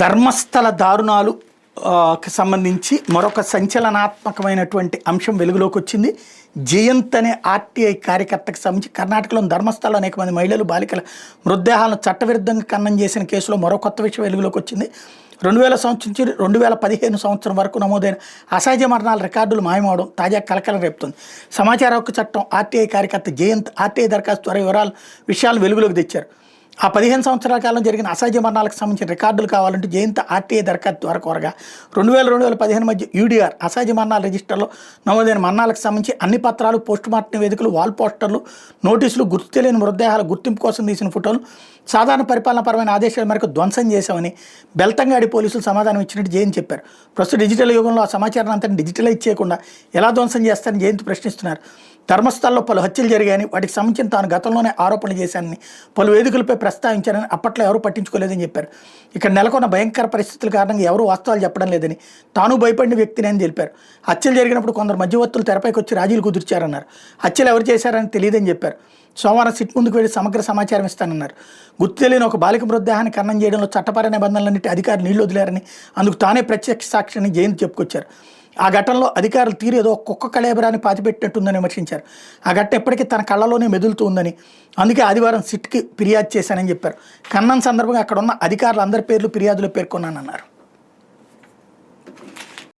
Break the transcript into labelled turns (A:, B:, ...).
A: ధర్మస్థల దారుణాలు కి సంబంధించి మరొక సంచలనాత్మకమైనటువంటి అంశం వెలుగులోకి వచ్చింది. జయంత్ అనే ఆర్టీఐ కార్యకర్తకు సంబంధించి కర్ణాటకలోని ధర్మస్థలలో అనేక మంది మహిళలు బాలికల మృతదేహాలను చట్టవిరుద్ధంగా ఖననం చేసిన కేసులో మరో కొత్త విషయం వెలుగులోకి వచ్చింది. 2000 సంవత్సరం నుంచి 2015 సంవత్సరం వరకు నమోదైన అసహజ మరణాల రికార్డులు మాయమవడం తాజా కలకలం రేపుతుంది. సమాచార హక్కు చట్టం ఆర్టీఐ కార్యకర్త జయంత్ ఆర్టీఐ దరఖాస్తు ద్వారా విషయాలు వెలుగులోకి తెచ్చారు. ఆ 15 సంవత్సరాల కాలం జరిగిన అసహజ మరణాలకు సంబంధించిన రికార్డులు కావాలంటే జయంత్ ఆర్టీఐ దరఖాస్తు ద్వారా కోరగా 2000-2015 మధ్య యూడీఆర్ అసహజ మరణాల రిజిస్టర్లో నమోదైన మరణాలకు సంబంధించి అన్ని పత్రాలు, పోస్టుమార్టం నివేదికలు, వాల్ పోస్టర్లు, నోటీసులు, గుర్తు తెలియని మృతదేహాల గుర్తింపు కోసం తీసిన ఫోటోలు సాధారణ పరిపాలనాపరమైన ఆదేశాల మేరకు ధ్వంసం చేశామని బెల్తంగాడి పోలీసులు సమాధానం ఇచ్చినట్టు జయంత్ చెప్పారు. ప్రస్తుత డిజిటల్ యుగంలో ఆ సమాచారాన్ని అంతా డిజిటలైజ్ చేయకుండా ఎలా ధ్వంసం చేస్తారని జయంత్ ప్రశ్నిస్తున్నారు. ధర్మస్థల్లో పలు హత్యలు జరిగాయని, వాటికి సంబంధించిన తాను గతంలోనే ఆరోపణలు చేశానని, పలు వేదికలపై ప్రస్తావించారని, అప్పట్లో ఎవరూ పట్టించుకోలేదని చెప్పారు. ఇక్కడ నెలకొన్న భయంకర పరిస్థితుల కారణంగా ఎవరూ వాస్తవాలు చెప్పడం లేదని, తాను భయపడిన వ్యక్తిని అని తెలిపారు. హత్యలు జరిగినప్పుడు కొందరు మధ్యవర్తులు తెరపైకి వచ్చి రాజీలు కుదిర్చారన్నారు. హత్యలు ఎవరు చేశారని తెలియదని చెప్పారు. సోమవారం సిట్ ముందుకు వెళ్లి సమగ్ర సమాచారం ఇస్తానన్నారు. గుర్తు తెలియని ఒక బాలిక మృతదేహాన్ని ఖననం చేయడంలో చట్టపర నిబంధనలన్నిటి అధికారులు నీళ్లు వదిలేరని, అందుకు తానే ప్రత్యక్ష సాక్షిని జయంత్ చెప్పుకొచ్చారు. ఆ ఘటనలో అధికారులు తీరు ఏదో కుక్క కళేబరాన్ని పాతిపెట్టినట్టుందని విమర్శించారు. ఆ ఘటన ఎప్పటికీ తన కళ్ళలోనే మెదులుతూ ఉందని, అందుకే ఆదివారం సిట్కి ఫిర్యాదు చేశానని చెప్పారు. ఖననం సందర్భంగా అక్కడ ఉన్న అధికారులు అందరి పేర్లు ఫిర్యాదులో పేర్కొన్నానన్నారు.